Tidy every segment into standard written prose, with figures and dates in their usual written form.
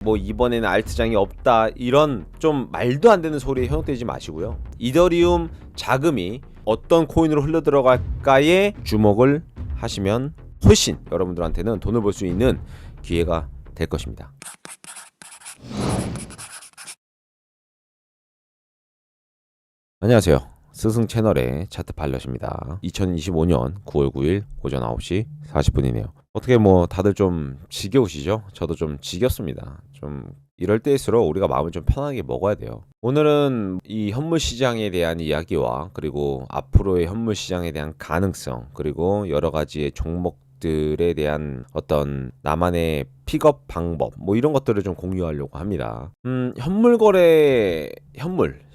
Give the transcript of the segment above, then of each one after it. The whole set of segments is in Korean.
뭐 이번에는 알트장이 없다 이런 좀 말도 안 되는 소리에 현혹되지 마시고요. 이더리움 자금이 어떤 코인으로 흘러 들어갈까에 주목을 하시면 훨씬 여러분들한테는 돈을 벌 수 있는 기회가 될 것입니다. 안녕하세요. 스승 채널의 차트 팔럿입니다. 2025년 9월 9일 오전 9시 40분이네요. 어떻게 뭐 다들 좀 지겨우시죠? 저도 좀 지겹습니다. 좀 이럴 때일수록 우리가 마음을 좀 편하게 먹어야 돼요. 오늘은 이 현물 시장에 대한 이야기와 그리고 앞으로의 현물 시장에 대한 가능성 그리고 여러 가지의 종목들에 대한 어떤 나만의 픽업 방법 뭐 이런 것들을 좀 공유하려고 합니다. 현물 거래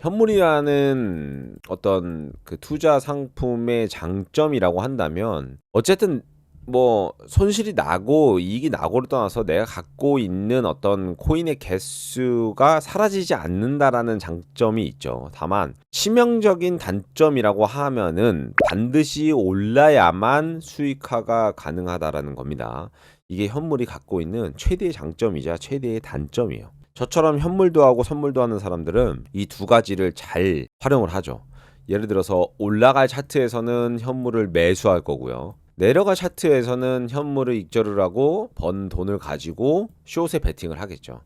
현물이라는 어떤 그 투자 상품의 장점이라고 한다면 어쨌든 뭐 손실이 나고 이익이 나고를 떠나서 내가 갖고 있는 어떤 코인의 개수가 사라지지 않는다라는 장점이 있죠. 다만 치명적인 단점이라고 하면은 반드시 올라야만 수익화가 가능하다라는 겁니다. 이게 현물이 갖고 있는 최대의 장점이자 최대의 단점이에요. 저처럼 현물도 하고 선물도 하는 사람들은 이 두 가지를 잘 활용을 하죠. 예를 들어서 올라갈 차트에서는 현물을 매수할 거고요. 내려갈 차트에서는 현물을 익절을 하고 번 돈을 가지고 숏에 베팅을 하겠죠.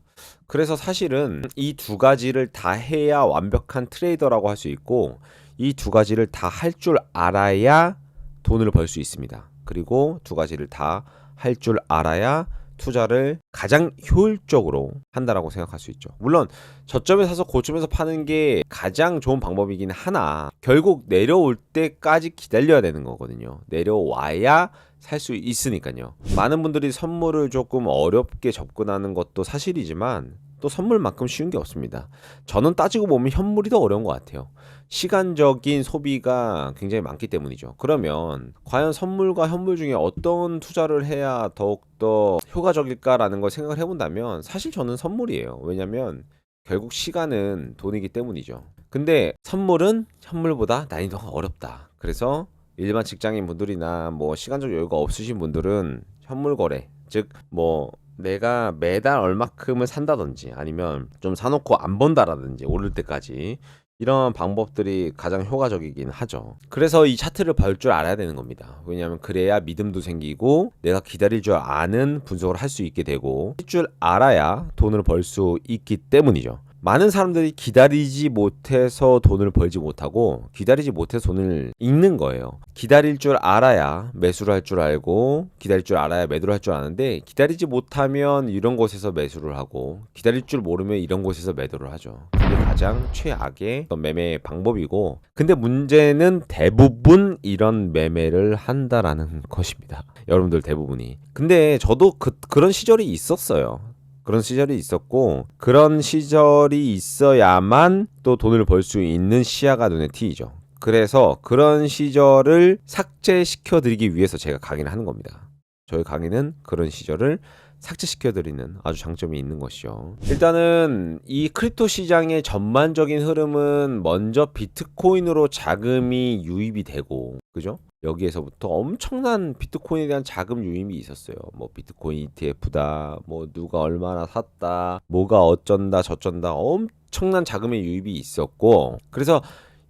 그래서 사실은 이 두 가지를 다 해야 완벽한 트레이더라고 할 수 있고 이 두 가지를 다 할 줄 알아야 돈을 벌 수 있습니다. 그리고 두 가지를 다 할 줄 알아야 투자를 가장 효율적으로 한다라고 생각할 수 있죠. 물론 저점에 사서 고점에서 파는 게 가장 좋은 방법이긴 하나 결국 내려올 때까지 기다려야 되는 거거든요. 내려와야 살 수 있으니까요. 많은 분들이 선물을 조금 어렵게 접근하는 것도 사실이지만 또 선물만큼 쉬운 게 없습니다. 저는 따지고 보면 현물이 더 어려운 것 같아요. 시간적인 소비가 굉장히 많기 때문이죠. 그러면 과연 선물과 현물 중에 어떤 투자를 해야 더욱더 효과적일까라는 걸 생각을 해본다면 사실 저는 선물이에요. 왜냐면 결국 시간은 돈이기 때문이죠. 근데 선물은 현물보다 난이도가 어렵다. 그래서 일반 직장인 분들이나 뭐 시간적 여유가 없으신 분들은 현물 거래, 즉 뭐 내가 매달 얼마큼을 산다든지 아니면 좀 사놓고 안 번다라든지 오를 때까지 이런 방법들이 가장 효과적이긴 하죠. 그래서 이 차트를 볼 줄 알아야 되는 겁니다. 왜냐하면 그래야 믿음도 생기고 내가 기다릴 줄 아는 분석을 할 수 있게 되고 할 줄 알아야 돈을 벌 수 있기 때문이죠. 많은 사람들이 기다리지 못해서 돈을 벌지 못하고 기다리지 못해서 돈을 잃는 거예요. 기다릴 줄 알아야 매수를 할 줄 알고 기다릴 줄 알아야 매도를 할 줄 아는데 기다리지 못하면 이런 곳에서 매수를 하고 기다릴 줄 모르면 이런 곳에서 매도를 하죠. 그게 가장 최악의 매매 방법이고 근데 문제는 대부분 이런 매매를 한다라는 것입니다. 여러분들 대부분이. 근데 저도 그런 시절이 있었어요. 그런 시절이 있었고 그런 시절이 있어야만 또 돈을 벌 수 있는 시야가 눈에 띄죠. 그래서 그런 시절을 삭제시켜 드리기 위해서 제가 강의를 하는 겁니다. 저희 강의는 그런 시절을 삭제시켜 드리는 아주 장점이 있는 것이죠. 일단은 이 크립토 시장의 전반적인 흐름은 먼저 비트코인으로 자금이 유입이 되고 그죠? 여기에서부터 엄청난 비트코인에 대한 자금 유입이 있었어요. 뭐 비트코인 ETF다, 뭐 누가 얼마나 샀다, 뭐가 어쩐다 저쩐다 엄청난 자금의 유입이 있었고 그래서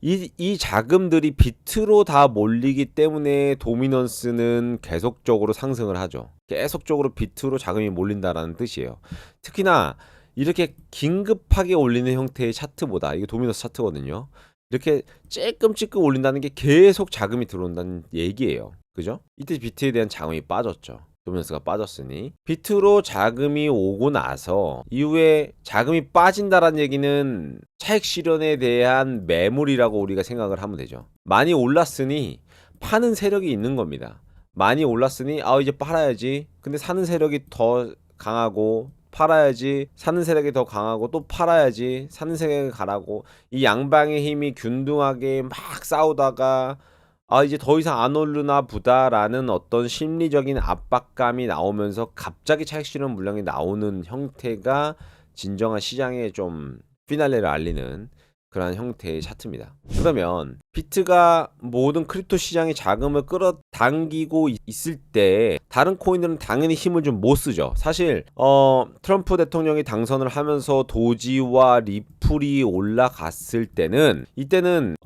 이 자금들이 비트로 다 몰리기 때문에 도미넌스는 계속적으로 상승을 하죠. 계속적으로 비트로 자금이 몰린다라는 뜻이에요. 특히나 이렇게 긴급하게 올리는 형태의 차트보다 이게 도미넌스 차트거든요. 이렇게 찔끔찔끔 올린다는 게 계속 자금이 들어온다는 얘기예요. 그죠? 이때 비트에 대한 자금이 빠졌죠. 도미넌스가 빠졌으니 비트로 자금이 오고 나서 이후에 자금이 빠진다라는 얘기는 차익 실현에 대한 매물이라고 우리가 생각을 하면 되죠. 많이 올랐으니 파는 세력이 있는 겁니다. 많이 올랐으니 이제 팔아야지. 근데 사는 세력이 더 강하고 팔아야지. 사는 세력이 더 강하고 또 팔아야지. 사는 세력이 가라고 이 양방의 힘이 균등하게 막 싸우다가 이제 더 이상 안 오르나 보다라는 어떤 심리적인 압박감이 나오면서 갑자기 차익 실현 물량이 나오는 형태가 진정한 시장의 좀 피날레를 알리는 그러한 형태의 차트입니다. 그러면 비트가 모든 크립토 시장의 자금을 끌어당기고 있을 때 다른 코인들은 당연히 힘을 좀 못 쓰죠. 사실 트럼프 대통령이 당선을 하면서 도지와 리플이 올라갔을 때는 이때는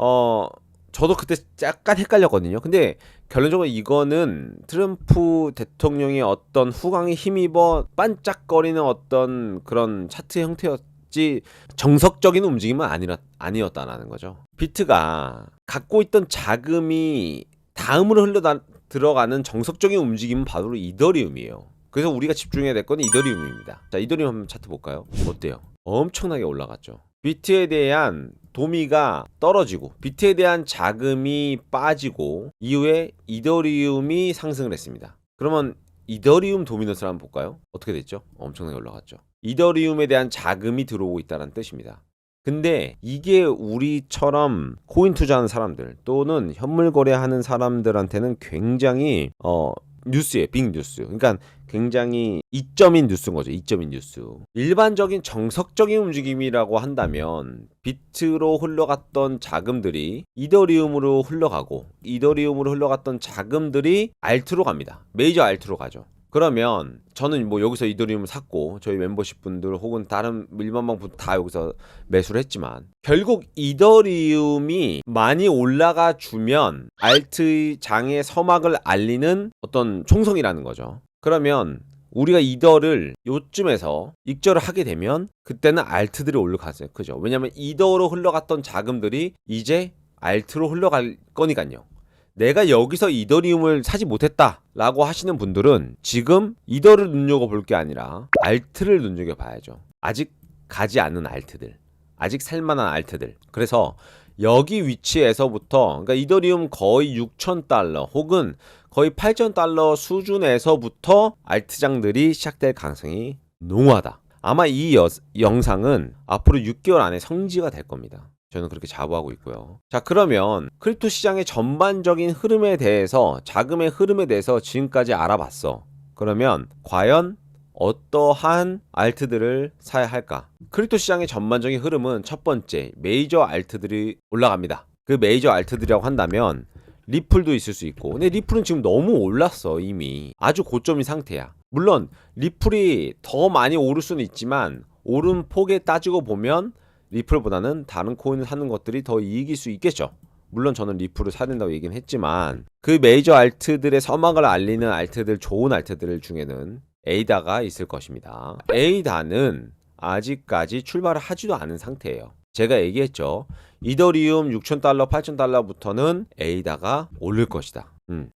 저도 그때 약간 헷갈렸거든요. 근데 결론적으로 이거는 트럼프 대통령의 어떤 후광에 힘입어 반짝거리는 어떤 그런 차트 형태였지 정석적인 움직임은 아니었다라는 거죠. 비트가 갖고 있던 자금이 다음으로 들어가는 정석적인 움직임은 바로 이더리움이에요. 그래서 우리가 집중해야 될 건 이더리움입니다. 자, 이더리움 한번 차트 볼까요? 어때요? 엄청나게 올라갔죠. 비트에 대한 도미가 떨어지고 비트에 대한 자금이 빠지고 이후에 이더리움이 상승을 했습니다. 그러면 이더리움 도미넌스를 한번 볼까요? 어떻게 됐죠? 엄청나게 올라갔죠. 이더리움에 대한 자금이 들어오고 있다는 뜻입니다. 근데 이게 우리처럼 코인 투자하는 사람들 또는 현물 거래하는 사람들한테는 굉장히 뉴스예요. 빅 뉴스. 그러니까 굉장히 이점인 뉴스인 거죠. 이점인 뉴스. 일반적인 정석적인 움직임이라고 한다면 비트로 흘러갔던 자금들이 이더리움으로 흘러가고 이더리움으로 흘러갔던 자금들이 알트로 갑니다. 메이저 알트로 가죠. 그러면 저는 뭐 여기서 이더리움을 샀고 저희 멤버십 분들 혹은 다른 일반방 분들 다 여기서 매수를 했지만 결국 이더리움이 많이 올라가 주면 알트 장의 서막을 알리는 어떤 총성이라는 거죠. 그러면 우리가 이더를 요쯤에서 익절을 하게 되면 그때는 알트들이 올라갔어요. 그죠? 왜냐면 이더로 흘러갔던 자금들이 이제 알트로 흘러갈 거니까요. 내가 여기서 이더리움을 사지 못했다라고 하시는 분들은 지금 이더를 눈여겨볼 게 아니라 알트를 눈여겨봐야죠. 아직 가지 않는 알트들, 아직 살만한 알트들. 그래서 여기 위치에서부터 그러니까 이더리움 거의 6,000달러 혹은 거의 8,000달러 수준에서부터 알트장들이 시작될 가능성이 농후하다. 아마 이 영상은 앞으로 6개월 안에 성지가 될 겁니다. 저는 그렇게 자부하고 있고요. 자, 그러면 크립토 시장의 전반적인 흐름에 대해서 자금의 흐름에 대해서 지금까지 알아봤어. 그러면 과연 어떠한 알트들을 사야 할까? 크립토 시장의 전반적인 흐름은 첫 번째 메이저 알트들이 올라갑니다. 그 메이저 알트들이라고 한다면 리플도 있을 수 있고 근데 리플은 지금 너무 올랐어. 이미 아주 고점인 상태야. 물론 리플이 더 많이 오를 수는 있지만 오른 폭에 따지고 보면 리플보다는 다른 코인을 사는 것들이 더 이익일 수 있겠죠. 물론 저는 리플을 사야 된다고 얘기는 했지만 그 메이저 알트들의 서막을 알리는 알트들, 좋은 알트들 중에는 에이다가 있을 것입니다. 에이다는 아직까지 출발을 하지도 않은 상태예요. 제가 얘기했죠. 이더리움 6,000달러, 8,000달러부터는 에이다가 오를 것이다.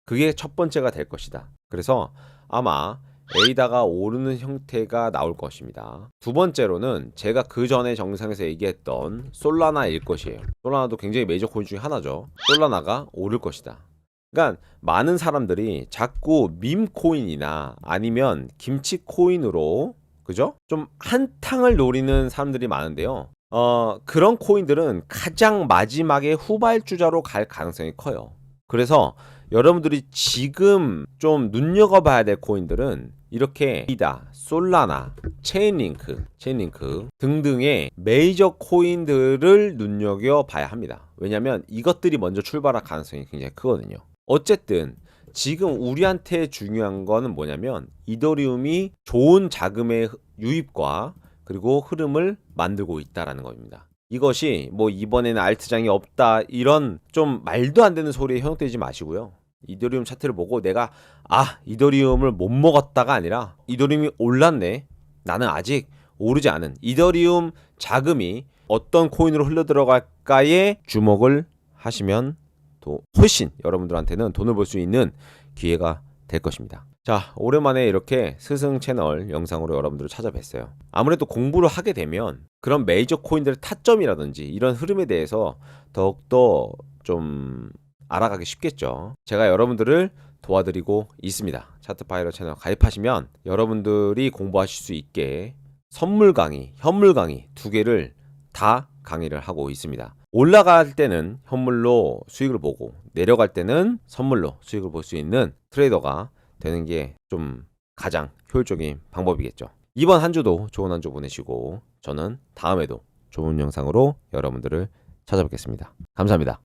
그게 첫 번째가 될 것이다. 그래서 아마 에이다가 오르는 형태가 나올 것입니다. 두 번째로는 제가 그 전에 정상에서 얘기했던 솔라나일 것이에요. 솔라나도 굉장히 메이저 코인 중에 하나죠. 솔라나가 오를 것이다. 그러니까 많은 사람들이 자꾸 밈 코인이나 아니면 김치 코인으로 그죠? 좀 한탕을 노리는 사람들이 많은데요. 그런 코인들은 가장 마지막에 후발주자로 갈 가능성이 커요. 그래서 여러분들이 지금 좀 눈여겨봐야 될 코인들은 이렇게 에이다, 솔라나, 체인링크 등등의 메이저 코인들을 눈여겨봐야 합니다. 왜냐하면 이것들이 먼저 출발할 가능성이 굉장히 크거든요. 어쨌든 지금 우리한테 중요한 거는 뭐냐면 이더리움이 좋은 자금의 유입과 그리고 흐름을 만들고 있다라는 겁니다. 이것이 뭐 이번에는 알트장이 없다 이런 좀 말도 안 되는 소리에 현혹되지 마시고요. 이더리움 차트를 보고 내가 이더리움을 못 먹었다가 아니라 이더리움이 올랐네. 나는 아직 오르지 않은 이더리움 자금이 어떤 코인으로 흘러 들어갈까에 주목을 하시면 또 훨씬 여러분들한테는 돈을 벌 수 있는 기회가 될 것입니다. 자, 오랜만에 이렇게 스승 채널 영상으로 여러분들을 찾아뵀어요. 아무래도 공부를 하게 되면 그런 메이저 코인들의 타점이라든지 이런 흐름에 대해서 더욱더 좀 알아가기 쉽겠죠. 제가 여러분들을 도와드리고 있습니다. 차트파이러 채널 가입하시면 여러분들이 공부하실 수 있게 선물 강의, 현물 강의 두 개를 다 강의를 하고 있습니다. 올라갈 때는 현물로 수익을 보고 내려갈 때는 선물로 수익을 볼 수 있는 트레이더가 되는 게 좀 가장 효율적인 방법이겠죠. 이번 한 주도 좋은 한 주 보내시고 저는 다음에도 좋은 영상으로 여러분들을 찾아뵙겠습니다. 감사합니다.